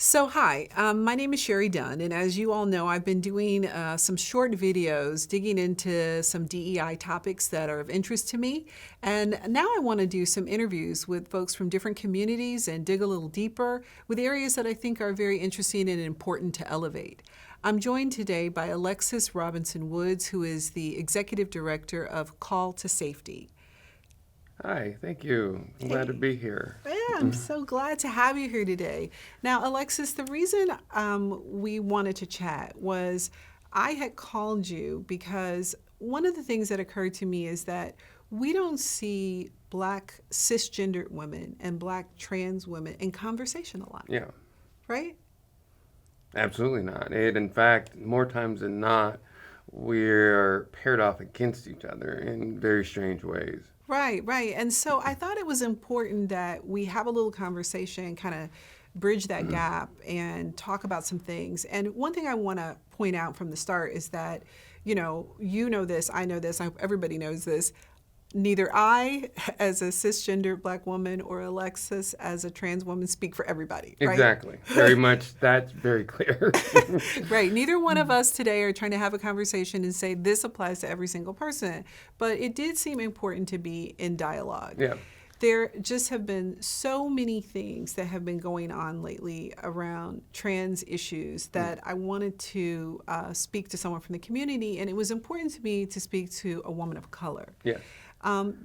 Hi, my name is Shari Dunn, and as you all know, I've been doing some short videos digging into some DEI topics that are of interest to me. And now I want to do some interviews with folks from different communities and dig a little deeper with areas that I think are very interesting and important to elevate. I'm joined today by Alexxis Robinson-Woods, who is the Executive Director of Call to Safety. Hi, thank you. I'm glad to be here. Yeah, I'm so glad to have you here today. Now, Alexxis, the reason we wanted to chat was I had called you because one of the things that occurred to me is that we don't see Black cisgendered women and Black trans women in conversation a lot. Yeah, Right? absolutely not. In fact, more times than not, we're paired off against each other in very strange ways. Right, right. And so I thought it was important that we have a little conversation, kind of bridge that gap and talk about some things. And one thing I want to point out from the start is that, you know this, I know this, I hope everybody knows this. Neither I, as a cisgender Black woman, or Alexxis, as a trans woman, speak for everybody, right? Exactly. Very much, that's very clear. Right. Neither one of us today are trying to have a conversation and say this applies to every single person. But it did seem important to be in dialogue. Yeah. There just have been so many things that have been going on lately around trans issues that I wanted to speak to someone from the community. And it was important to me to speak to a woman of color. Yeah.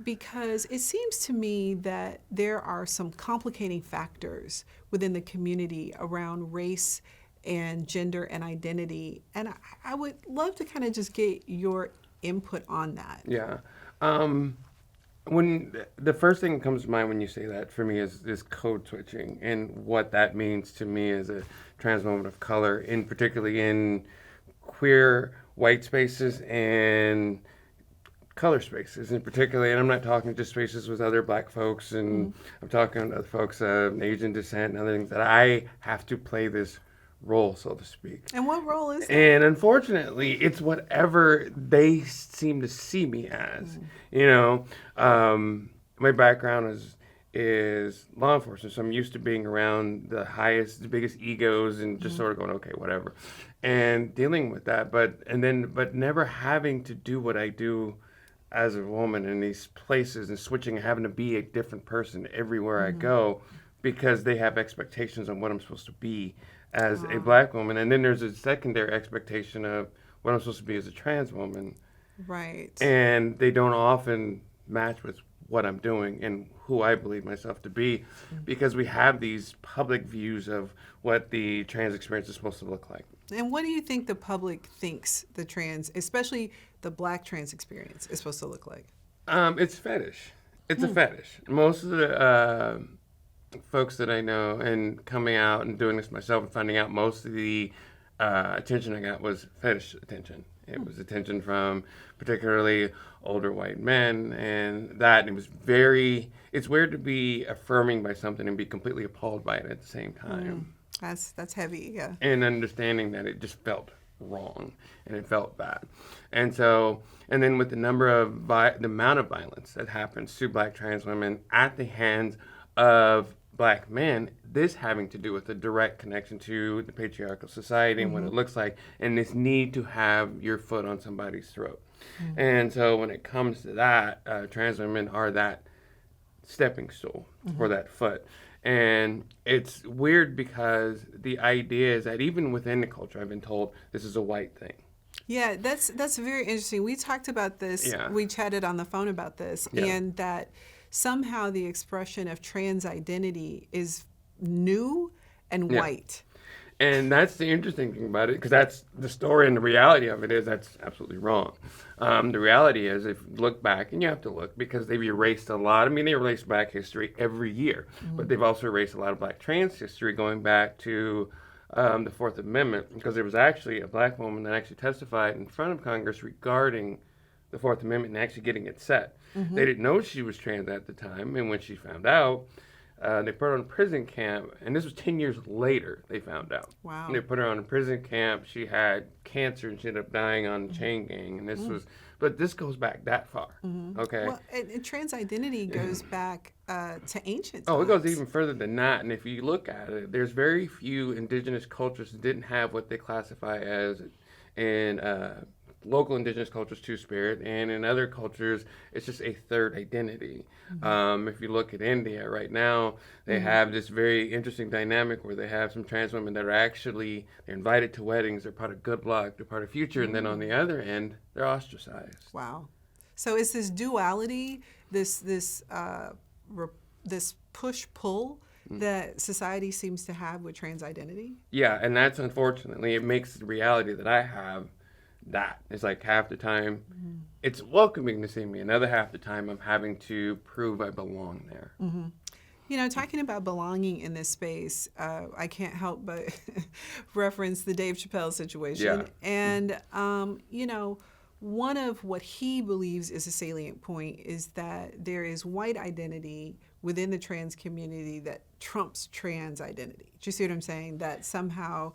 Because it seems to me that there are some complicating factors within the community around race and gender and identity. And I would love to kind of just get your input on that. Yeah. When the first thing that comes to mind when you say that for me is code switching and what that means to me as a trans woman of color, in particularly in queer white spaces and color spaces in particular, and I'm not talking just spaces with other Black folks, and I'm talking to other folks of Asian descent and other things that I have to play this role, so to speak. And what role is that? And unfortunately, it's whatever they seem to see me as. You know, my background is law enforcement, so I'm used to being around the biggest egos, and just sort of going, okay, whatever, and dealing with that. But never having to do what I do as a woman in these places and switching and having to be a different person everywhere I go, because they have expectations on what I'm supposed to be as a Black woman. And then there's a secondary expectation of what I'm supposed to be as a trans woman. Right. And they don't often match with what I'm doing and who I believe myself to be, because we have these public views of what the trans experience is supposed to look like. And what do you think the public thinks the trans, especially the Black trans experience, is supposed to look like? It's fetish. It's a fetish. Most of the folks that I know, and coming out and doing this myself and finding out, most of the attention I got was fetish attention. It was attention from particularly older white men, and it was it's weird to be affirming by something and be completely appalled by it at the same time. That's heavy, yeah. And understanding that it just felt wrong and it felt bad. And then with the amount of violence that happens to Black trans women at the hands of Black men, this having to do with a direct connection to the patriarchal society and what it looks like, and this need to have your foot on somebody's throat. And so when it comes to that, trans women are that stepping stool for that foot. And it's weird because the idea is that even within the culture, I've been told this is a white thing. Yeah, that's very interesting. We talked about this. Yeah. We chatted on the phone about this, and that somehow the expression of trans identity is new and white. And that's the interesting thing about it, because that's the story, and the reality of it is that's absolutely wrong. The reality is, if you look back, and you have to look, because they've erased a lot. I mean, they erase Black history every year, but they've also erased a lot of Black trans history going back to the Fourth Amendment, because there was actually a Black woman that actually testified in front of Congress regarding the Fourth Amendment and actually getting it set. They didn't know she was trans at the time, and when she found out, They put her on a prison camp, and this was 10 years later they found out. Wow. And they put her on a prison camp. She had cancer, and she ended up dying on the chain gang. And this was, but this goes back that far. Okay. Well, and trans identity goes back to ancient times. Oh, it goes even further than that. And if you look at it, there's very few indigenous cultures that didn't have what they classify as in local indigenous cultures two-spirit, and in other cultures it's just a third identity. If you look at India right now, they have this very interesting dynamic where they have some trans women that are actually, they're invited to weddings, they're part of good luck, they're part of future, and then on the other end they're ostracized. Wow. So is this duality, this push-pull that society seems to have with trans identity? Yeah, and that's unfortunately, it makes the reality that I have that. It's like half the time it's welcoming to see me, another half the time I'm having to prove I belong there. You know, talking about belonging in this space, I can't help but reference the Dave Chappelle situation. Yeah. And, you know, one of what he believes is a salient point is that there is white identity within the trans community that trumps trans identity. Do you see what I'm saying? That somehow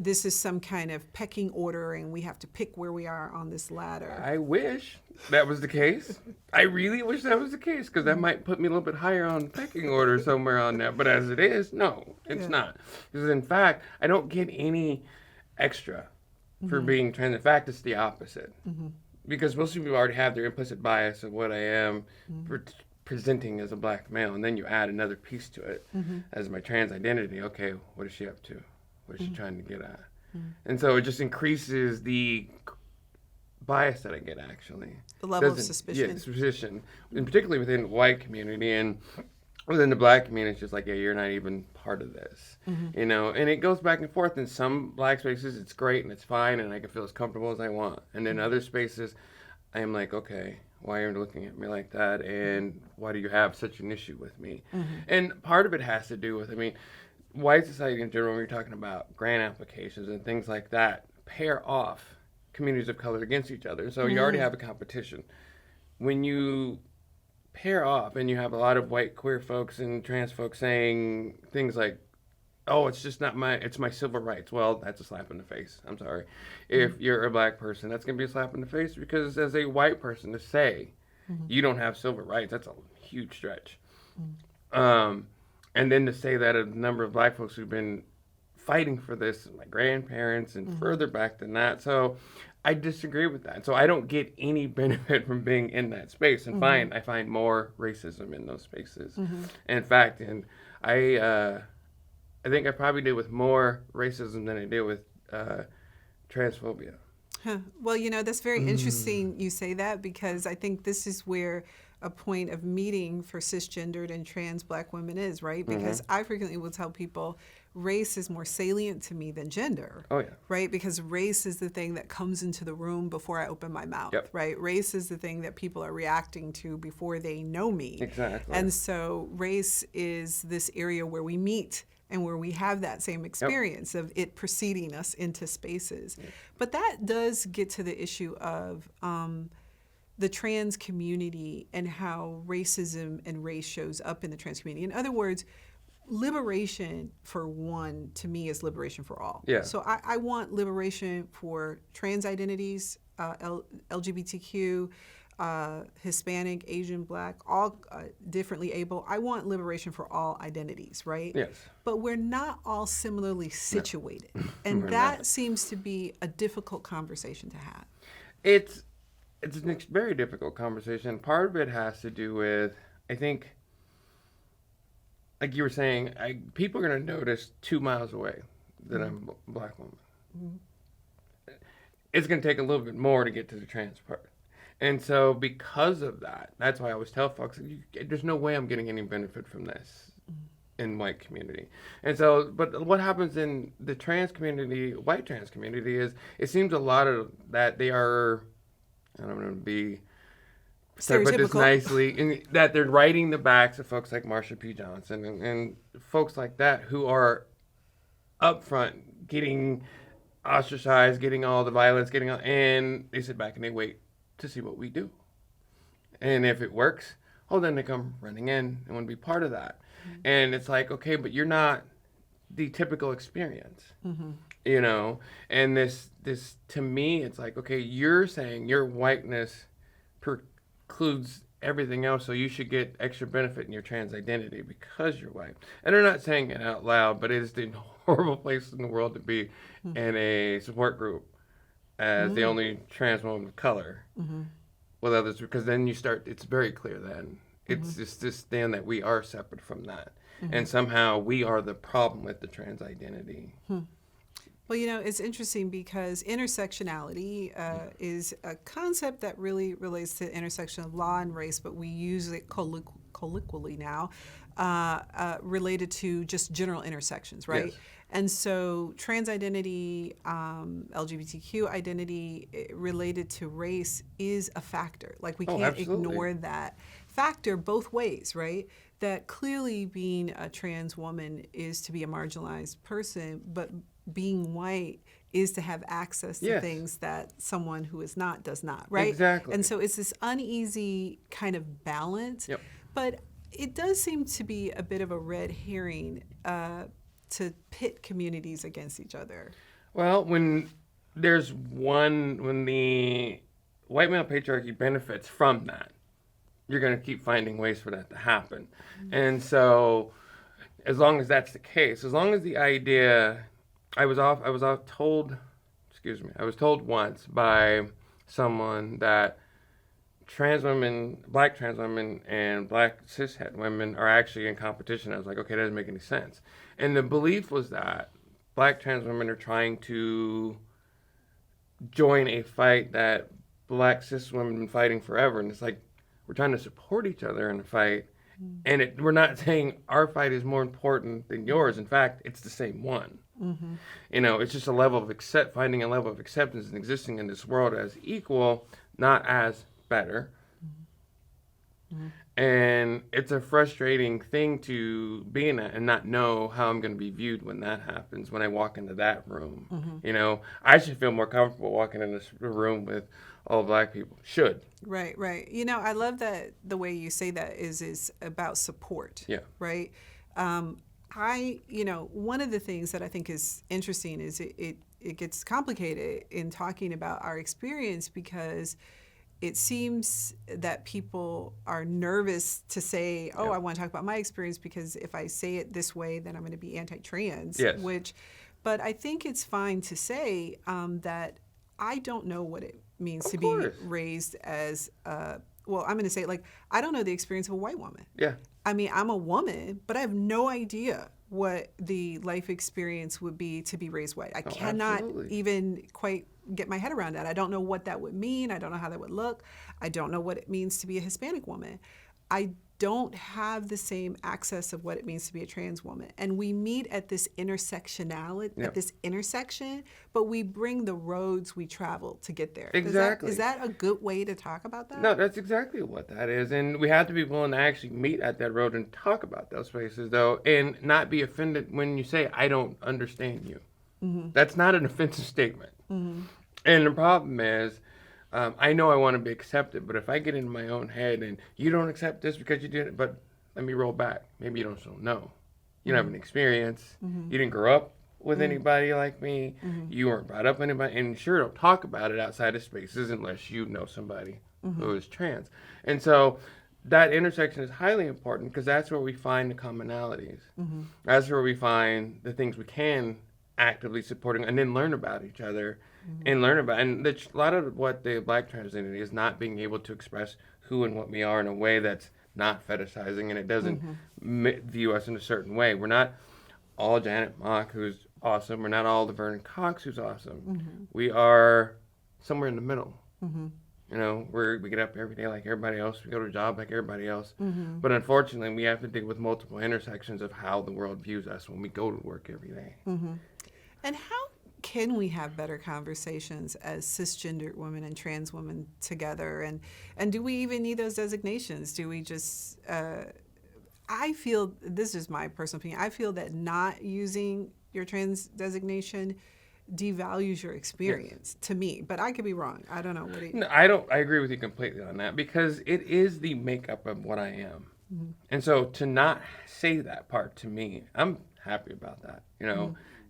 this is some kind of pecking order and we have to pick where we are on this ladder. I wish that was the case. I really wish that was the case, because that might put me a little bit higher on pecking order somewhere on that. But as it is, no, it's not. Because in fact, I don't get any extra for being trans. In fact, it's the opposite. Because most people already have their implicit bias of what I am presenting as a black male, and then you add another piece to it as my trans identity. Okay, what is she up to? What is she trying to get at? And so it just increases the bias that I get, actually. The level of suspicion. Yeah, suspicion. And particularly within the white community, and within the black community, it's just like, yeah, you're not even part of this. You know, and it goes back and forth. In some black spaces, it's great and it's fine, and I can feel as comfortable as I want. And in other spaces, I am like, okay, why are you looking at me like that? And why do you have such an issue with me? And part of it has to do with, I mean, white society in general, when you're talking about grant applications and things like that, pair off communities of color against each other. So you already have a competition. When you pair off and you have a lot of white queer folks and trans folks saying things like, oh, it's just not it's my civil rights. Well, that's a slap in the face. I'm sorry. If you're a black person, that's going to be a slap in the face, because as a white person to say you don't have civil rights, that's a huge stretch. And then to say that a number of black folks who've been fighting for this, my grandparents and further back than that. So I disagree with that. So I don't get any benefit from being in that space. And I find more racism in those spaces. In fact, and I think I probably deal with more racism than I deal with transphobia. Well, you know, that's very interesting you say that, because I think this is where a point of meeting for cisgendered and trans black women is, right? Because I frequently will tell people race is more salient to me than gender. Oh, yeah. Right? Because race is the thing that comes into the room before I open my mouth, right? Race is the thing that people are reacting to before they know me. Exactly. And so race is this area where we meet and where we have that same experience of it preceding us into spaces. But that does get to the issue of the trans community and how racism and race shows up in the trans community. In other words, liberation for one, to me, is liberation for all. Yeah. So I want liberation for trans identities, LGBTQ, Hispanic, Asian, Black, all differently able. I want liberation for all identities, right? Yes. But we're not all similarly situated. And that seems to be a difficult conversation to have. It's a very difficult conversation. Part of it has to do with, I think, like you were saying, people are going to notice 2 miles away that I'm a black woman. It's going to take a little bit more to get to the trans part. And so because of that, that's why I always tell folks, there's no way I'm getting any benefit from this in white community. And so, but what happens in the trans community, white trans community, is it seems a lot of that they are, I don't want to be, so put this nicely, that they're riding the backs of folks like Marsha P. Johnson and folks like that who are up front getting ostracized, getting all the violence, and they sit back and they wait to see what we do. And if it works, then they come running in and want to be part of that. And it's like, okay, but you're not the typical experience, you know? And this, to me, it's like, okay, you're saying your whiteness precludes everything else, so you should get extra benefit in your trans identity because you're white. And they're not saying it out loud, but it is the horrible place in the world to be in a support group as the only trans woman of color with others, because then you start, it's very clear then. It's just this thing that we are separate from that. And somehow we are the problem with the trans identity. Well, you know, it's interesting because intersectionality is a concept that really relates to the intersection of law and race, but we use it colloquially now, related to just general intersections, right? Yes. And so trans identity, LGBTQ identity related to race is a factor. Like we can't absolutely. ignore that factor both ways, right? That clearly being a trans woman is to be a marginalized person, but being white is to have access to things that someone who is not does not, right? Exactly. And so it's this uneasy kind of balance. Yep. But it does seem to be a bit of a red herring to pit communities against each other. Well, when the white male patriarchy benefits from that, you're going to keep finding ways for that to happen. And so as long as that's the case, as long as the idea, I was told once by someone that trans women, black trans women and black cishet women are actually in competition. I was like, okay, that doesn't make any sense. And the belief was that black trans women are trying to join a fight that black cis women have been fighting forever. And it's like, we're trying to support each other in the fight. And we're not saying our fight is more important than yours. In fact, it's the same one. You know, it's just a level of finding a level of acceptance and existing in this world as equal, not as better. And it's a frustrating thing to be in that and not know how I'm going to be viewed when that happens, when I walk into that room. You know, I should feel more comfortable walking in this room with all black people. Should. Right, right. You know, I love that the way you say that is about support. Yeah. Right? One of the things that I think is interesting is it gets complicated in talking about our experience because it seems that people are nervous to say, oh, I want to talk about my experience because if I say it this way, then I'm going to be anti-trans. Yes. But I think it's fine to say that I don't know what it means to be raised as, I'm going to say it like, I don't know the experience of a white woman. Yeah. I mean, I'm a woman, but I have no idea what the life experience would be to be raised white. I cannot even quite get my head around that. I don't know what that would mean. I don't know how that would look. I don't know what it means to be a Hispanic woman. I don't have the same access of what it means to be a trans woman. And we meet at this intersectionality, at this intersection, but we bring the roads we travel to get there. Exactly. Is that a good way to talk about that? No, that's exactly what that is. And we have to be willing to actually meet at that road and talk about those places, though, and not be offended when you say, I don't understand you. That's not an offensive statement. And the problem is, I know I want to be accepted, but if I get in my own head and you don't accept this because you did it, but let me roll back. Maybe you don't know. You don't have an experience. You didn't grow up with anybody like me. You weren't brought up with anybody. And sure, don't talk about it outside of spaces unless you know somebody who is trans. And so that intersection is highly important because that's where we find the commonalities. That's where we find the things we can actively supporting and then learn about each other and learn about. And a lot of what the black trans identity is not being able to express who and what we are in a way that's not fetishizing and it doesn't view us in a certain way. We're not all Janet Mock, who's awesome. We're not all the Vernon Cox, who's awesome. We are somewhere in the middle. You know, we get up every day like everybody else. We go to a job like everybody else. But unfortunately, we have to deal with multiple intersections of how the world views us when we go to work every day. And how can we have better conversations as cisgendered women and trans women together? And do we even need those designations? Do we just, I feel, this is my personal opinion, I feel that not using your trans designation devalues your experience to me, but I could be wrong. I don't know. No, I agree with you completely on that because it is the makeup of what I am. And so to not say that part to me, I'm happy about that,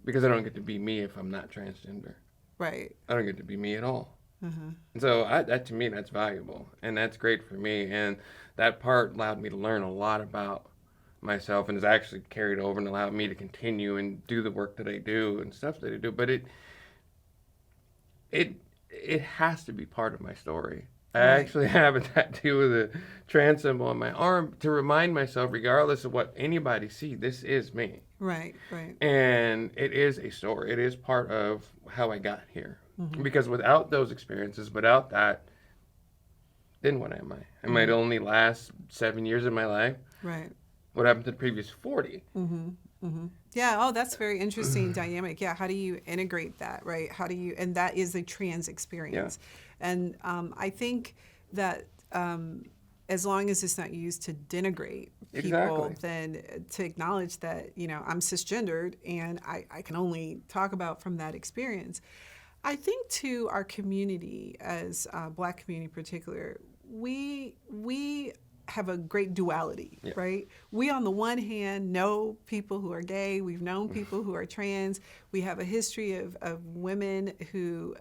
because I don't get to be me if I'm not transgender. Right. I don't get to be me at all. And so that to me, that's valuable, and that's great for me. And that part allowed me to learn a lot about myself, and has actually carried over and allowed me to continue and do the work that I do and stuff that I do. But it has to be part of my story. I actually have a tattoo with a trans symbol on my arm to remind myself, regardless of what anybody sees, this is me. Right, right. And it is a story. It is part of how I got here. Because without those experiences, without that, then what am I? I might only last 7 years of my life. Right. What happened to the previous 40? Yeah. Oh, that's very interesting dynamic. Yeah. How do you integrate that? Right. How do you? And that is a trans experience. Yeah. And I think that as long as it's not used to denigrate people, then to acknowledge that I'm cisgendered and I can only talk about from that experience. I think to our community, as Black community in particular, we have a great duality, right? We, on the one hand, know people who are gay. We've known people who are trans. We have a history of women who,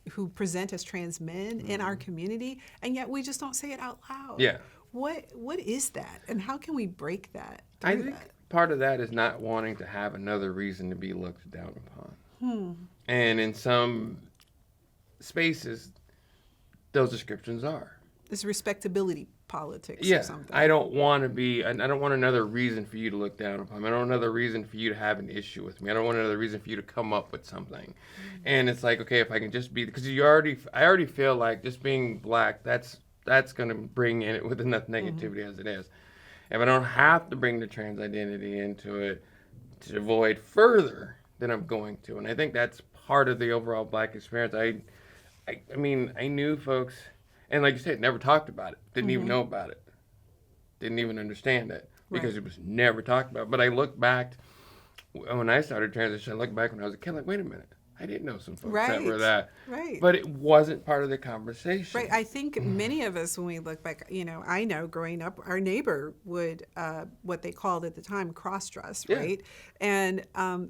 who present as trans men in our community, and yet we just don't say it out loud. Yeah. What is that, and how can we break that? I think part of that is not wanting to have another reason to be looked down upon. And in some spaces, those descriptions are. It's respectability politics or something. I don't want another reason for you to look down upon me. I don't want another reason for you to have an issue with me. I don't want another reason for you to come up with something. And it's like, okay, if I can just be, because I already feel like just being Black, that's going to bring in it with enough negativity as it is. If I don't have to bring the trans identity into it to avoid further, then I'm going to. And I think that's part of the overall Black experience. I mean, I knew folks, and like you said, never talked about it. Didn't even know about it. Didn't even understand it because it was never talked about. But I look back, when I started transition, I look back when I was a kid, like, wait a minute. I didn't know some folks that were that. Right. But it wasn't part of the conversation. Right. I think many of us, when we look back, I know growing up, our neighbor would, what they called at the time, cross-dress, right? And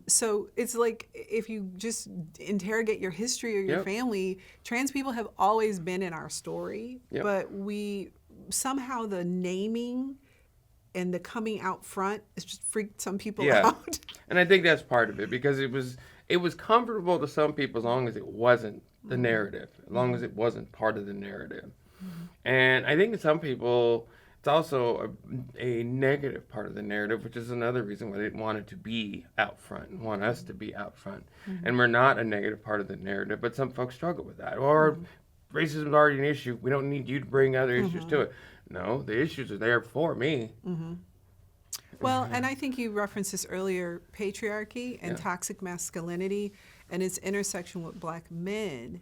so it's like, if you just interrogate your history or your family, trans people have always been in our story, but somehow the naming and the coming out front has just freaked some people out. And I think that's part of it, because it was comfortable to some people as long as it wasn't the narrative, as long as it wasn't part of the narrative. And I think to some people, it's also a negative part of the narrative, which is another reason why they didn't want it to be out front and want us to be out front. And we're not a negative part of the narrative, but some folks struggle with that. Or racism is already an issue. We don't need you to bring other issues to it. No, the issues are there for me. Well, and I think you referenced this earlier, patriarchy and toxic masculinity and its intersection with Black men.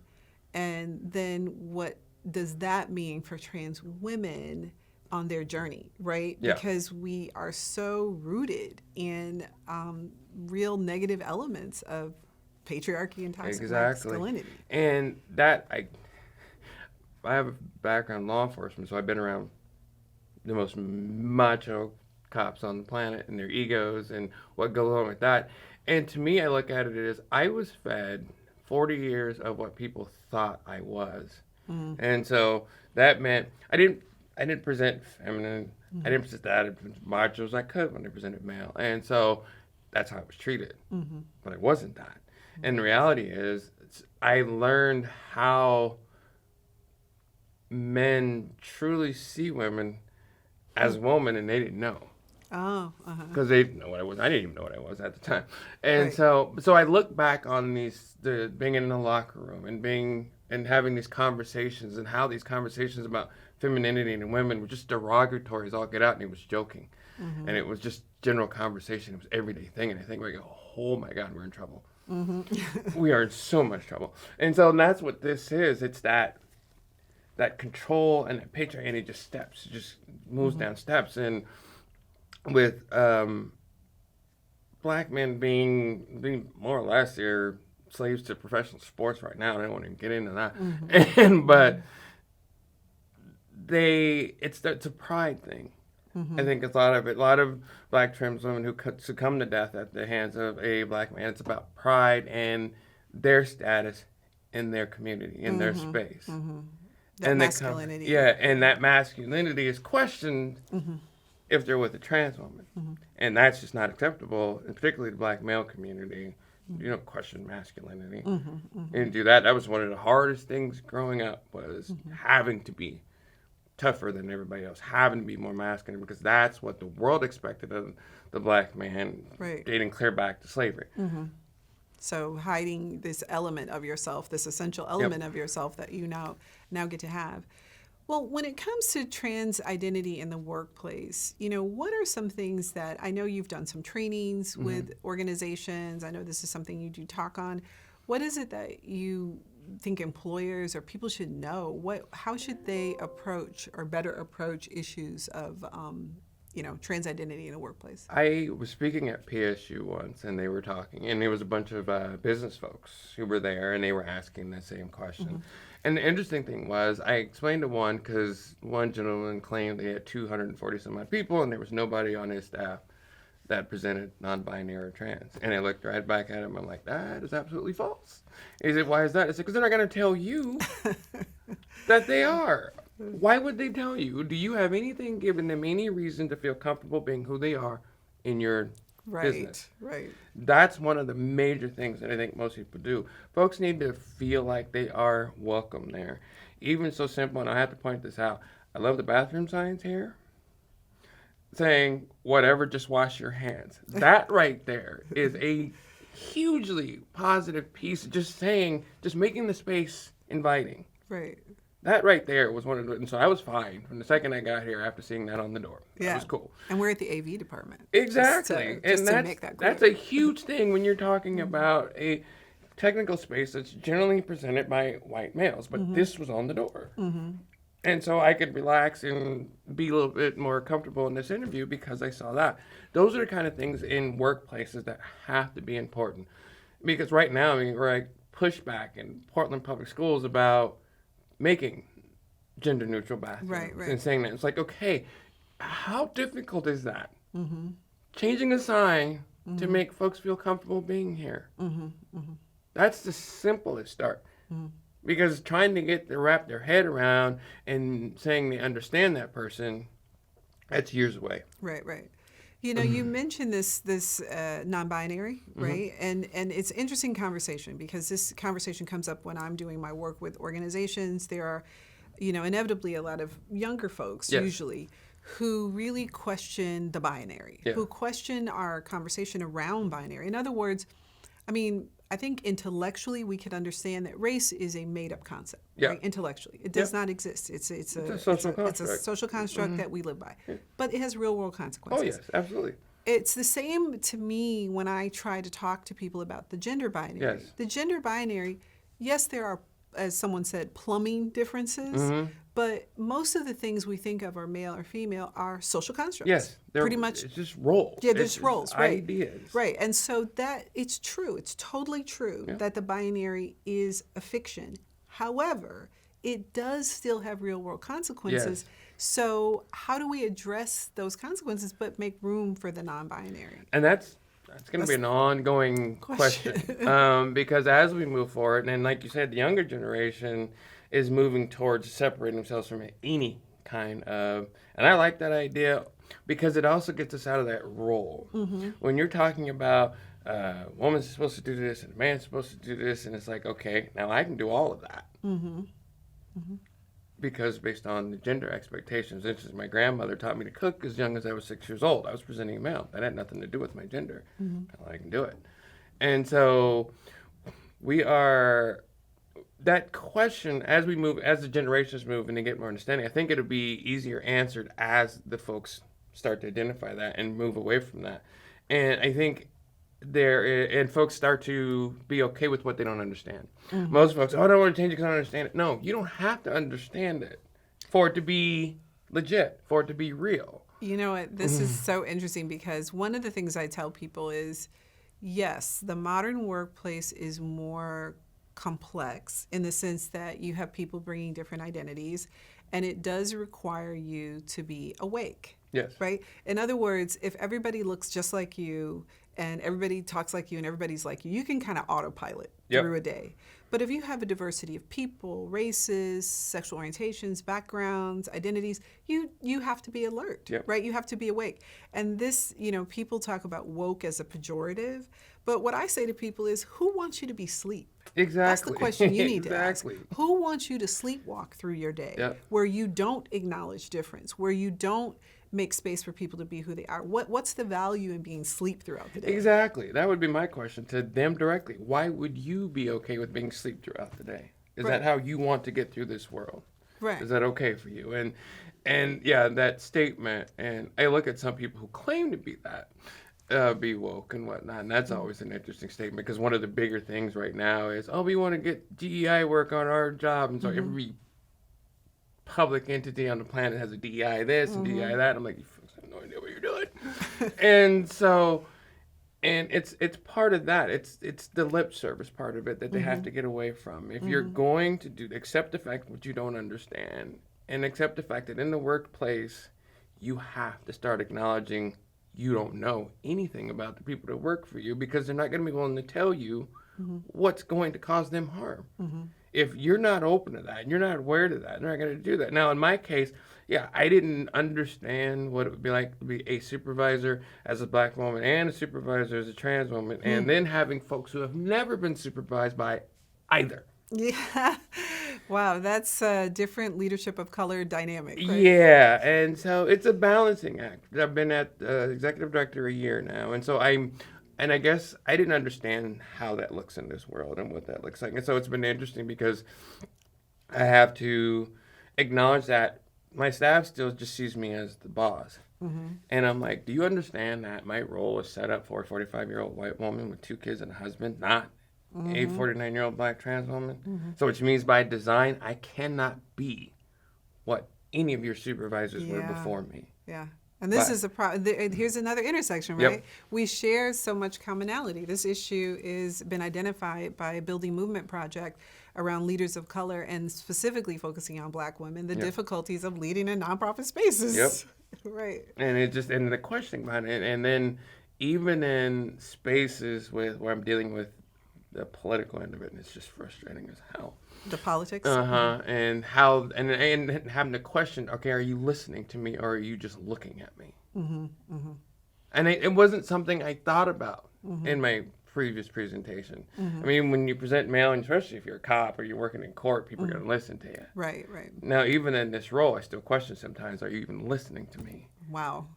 And then what does that mean for trans women on their journey, right? Because we are so rooted in real negative elements of patriarchy and toxic masculinity. And that, I have a background in law enforcement, so I've been around the most macho cops on the planet and their egos and what goes on with that. And to me, I look at it as I was fed 40 years of what people thought I was. And so that meant I didn't present feminine. I didn't present that as macho as I could when I presented male. And so that's how I was treated. But I wasn't that. And the reality is, I learned how men truly see women as women, and they didn't know. Because they didn't know what I was. I didn't even know what I was at the time. And so I look back on being in the locker room and having these conversations, and how these conversations about femininity and women were just derogatory as all get out, and it was joking. And it was just general conversation. It was everyday thing. And I think we go, oh my God, we're in trouble. We are in so much trouble. And so that's what this is. It's that control and that patriarchy, and it just moves down steps. And with Black men being more or less, they're slaves to professional sports right now. I don't want to get into that. But it's a pride thing. I think it's a lot of black trans women who succumb to death at the hands of a black man. It's about pride and their status in their community, in their space. That And masculinity. and that masculinity is questioned if they're with a trans woman. And that's just not acceptable, and particularly the black male community. You don't question masculinity. And do that. That was one of the hardest things growing up, was having to be tougher than everybody else, having to be more masculine, because that's what the world expected of the black man, dating clear back to slavery. So hiding this element of yourself, this essential element of yourself that you now get to have. Well, when it comes to trans identity in the workplace, what are some things that, I know you've done some trainings with organizations. I know this is something you do talk on. What is it that you think employers or people should know? How should they approach or better approach issues of trans identity in the workplace? I was speaking at PSU once, and they were talking, and there was a bunch of business folks who were there, and they were asking the same question. And the interesting thing was, I explained to one, because one gentleman claimed they had 240 some odd people, and there was nobody on his staff that presented non-binary or trans. And I looked right back at him. I'm like, that is absolutely false. He said, why is that? I said, because they're not going to tell you that they are. Why would they tell you? Do you have anything giving them any reason to feel comfortable being who they are in your business? Right. That's one of the major things that I think most people do. Folks need to feel like they are welcome there. Even so simple, and I have to point this out, I love the bathroom signs here saying, whatever, just wash your hands. That right there is a hugely positive piece, just making the space inviting. Right. That right there was one of the, and so I was fine from the second I got here after seeing that on the door. That was cool. And we're at the AV department. Exactly. Just to make that clear. That's a huge thing when you're talking about a technical space that's generally presented by white males, but this was on the door. And so I could relax and be a little bit more comfortable in this interview because I saw that. Those are the kind of things in workplaces that have to be important. Because right now, we're like pushback in Portland Public Schools about making gender neutral bathrooms. Right. And saying that. It's like, okay, how difficult is that? Changing a sign to make folks feel comfortable being here. That's the simplest start. Because trying to get to wrap their head around and saying they understand that person, that's years away. Right. You mentioned this non-binary, right? And it's an interesting conversation because this conversation comes up when I'm doing my work with organizations. There are, inevitably a lot of younger folks usually who really question the binary, who question our conversation around binary. In other words, I think intellectually we could understand that race is a made-up concept. Right? Intellectually, it does not exist. It's a social construct that we live by, but it has real-world consequences. Oh yes, absolutely. It's the same to me when I try to talk to people about the gender binary. Yes. The gender binary, yes, there are, as someone said, plumbing differences, but most of the things we think of are male or female are social constructs. Yes, pretty much. It's just roles. Yeah, there's roles, right? Ideas. Right, and so that it's true. It's totally true that the binary is a fiction. However, it does still have real world consequences. Yes. So how do we address those consequences but make room for the non-binary? And that's going to be an ongoing question. Because as we move forward, and like you said, the younger generation is moving towards separating themselves from any kind of, and I like that idea because it also gets us out of that role. When you're talking about a woman's supposed to do this and a man's supposed to do this, and it's like, okay, now I can do all of that. Because based on the gender expectations, instance, my grandmother taught me to cook as young as I was 6 years old. I was presenting a male. That had nothing to do with my gender. I can do it. And so that question, as we move, as the generations move and they get more understanding, I think it'll be easier answered as the folks start to identify that and move away from that. And I think folks start to be okay with what they don't understand. Most folks, I don't want to change it because I don't understand it. No, you don't have to understand it for it to be legit, for it to be real. You know what? This is so interesting because one of the things I tell people is, yes, the modern workplace is more complex in the sense that you have people bringing different identities, and it does require you to be awake Yes. Right? In other words, if everybody looks just like you and everybody talks like you and everybody's like you can kind of autopilot Yep. through a day. But if you have a diversity of people, races, sexual orientations, backgrounds, identities, you have to be alert, Yep. right? You have to be awake. And this, people talk about woke as a pejorative, but what I say to people is, who wants you to be asleep? Exactly. That's the question you need Exactly. to ask. Who wants you to sleepwalk through your day, Yep. where you don't acknowledge difference, where you don't make space for people to be who they are? What's the value in being asleep throughout the day? Exactly. That would be my question to them directly. Why would you be okay with being asleep throughout the day? Is Right. that how you want to get through this world? Right. Is that okay for you? And yeah, that statement. And I look at some people who claim to be that, be woke and whatnot, and that's always an interesting statement, because one of the bigger things right now is, oh, we want to get DEI work on our job, and so every public entity on the planet has a DEI this and DEI that. I'm like, you folks have no idea what you're doing. And so, and it's part of that. It's the lip service part of it that they have to get away from. If you're going to accept the fact what you don't understand, and accept the fact that in the workplace, you have to start acknowledging you don't know anything about the people that work for you, because they're not going to be willing to tell you what's going to cause them harm. If you're not open to that and you're not aware to that, they're not going to do that. Now, in my case, yeah, I didn't understand what it would be like to be a supervisor as a black woman and a supervisor as a trans woman, and then having folks who have never been supervised by either. Yeah. Wow, that's a different leadership of color dynamic. Right? Yeah, and so it's a balancing act. I've been at executive director a year now, and so I guess I didn't understand how that looks in this world and what that looks like. And so it's been interesting, because I have to acknowledge that my staff still just sees me as the boss. And I'm like, do you understand that my role is set up for a 45-year-old white woman with 2 kids and a husband, not a 49-year-old black trans woman? So which means by design, I cannot be what any of your supervisors were before me. Yeah. And this But- is here's another intersection, Yep. right? We share so much commonality. This issue has been identified by a Building Movement project around leaders of color, and specifically focusing on black women, the difficulties of leading in nonprofit spaces. Yep. Right. And it just, and the questioning behind it, and then even in spaces where I'm dealing with the political end of it, and it's just frustrating as hell. The politics. And how, and having to question, okay, are you listening to me, or are you just looking at me? And it wasn't something I thought about in my previous presentation. I mean, when you present mail, and especially if you're a cop or you're working in court, people are going to listen to you. Right, right. Now, even in this role, I still question sometimes, are you even listening to me? Wow.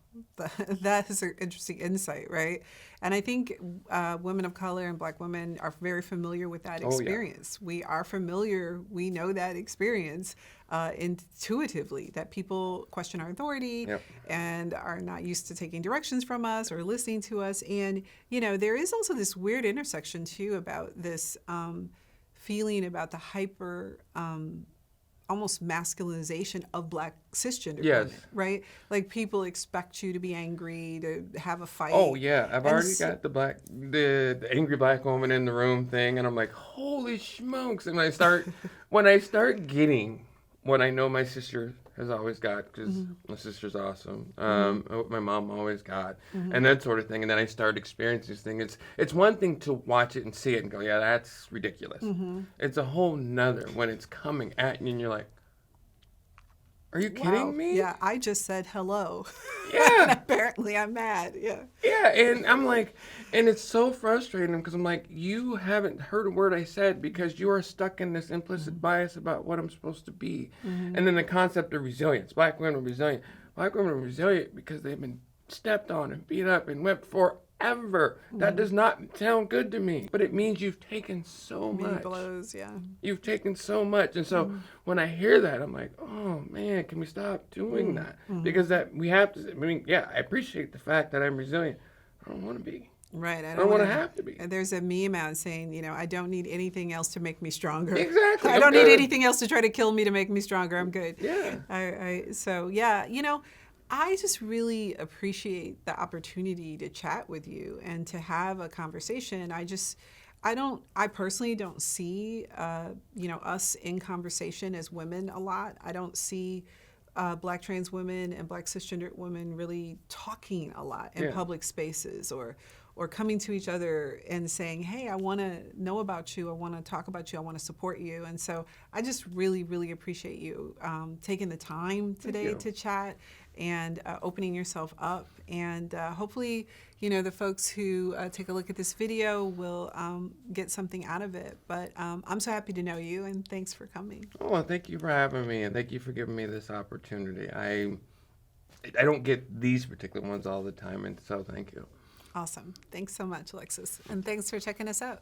That is an interesting insight, right? And I think women of color and black women are very familiar with that experience. We are familiar, we know that experience intuitively, that people question our authority and are not used to taking directions from us or listening to us. And, there is also this weird intersection too about this feeling about the hyper almost masculinization of black cisgender women, right? Like people expect you to be angry, to have a fight. Oh yeah, I've already got the angry black woman in the room thing, and I'm like, holy smokes! And when I start getting what I know my sister has always got, because my sister's awesome, what my mom always got, and that sort of thing, and then I start experiencing this thing. It's one thing to watch it and see it and go, yeah, that's ridiculous. It's a whole nother when it's coming at you and you're like, are you kidding me? Yeah, I just said hello. Yeah. And apparently I'm mad. Yeah. Yeah, and I'm like, and it's so frustrating, because I'm like, you haven't heard a word I said, because you are stuck in this implicit bias about what I'm supposed to be. And then the concept of resilience. Black women are resilient. Black women are resilient because they've been stepped on and beat up and whipped forever. That does not sound good to me. But it means you've taken so Many much. blows, yeah. You've taken so much. And so when I hear that, I'm like, oh man, can we stop doing that? Because we have to, I mean, yeah, I appreciate the fact that I'm resilient. I don't want to be. Right. I don't want to have to be. There's a meme out saying, I don't need anything else to make me stronger. Exactly. I don't need anything else to try to kill me to make me stronger. I'm good. Yeah. So yeah, I just really appreciate the opportunity to chat with you and to have a conversation. I personally don't see, us in conversation as women a lot. I don't see Black trans women and Black cisgendered women really talking a lot in public spaces, or coming to each other and saying, hey, I want to know about you, I want to talk about you, I want to support you. And so I just really, really appreciate you taking the time today to chat and opening yourself up. And hopefully, the folks who take a look at this video will get something out of it. But I'm so happy to know you, and thanks for coming. Oh, well, thank you for having me, and thank you for giving me this opportunity. I don't get these particular ones all the time, and so thank you. Awesome. Thanks so much, Alexxis. And thanks for checking us out.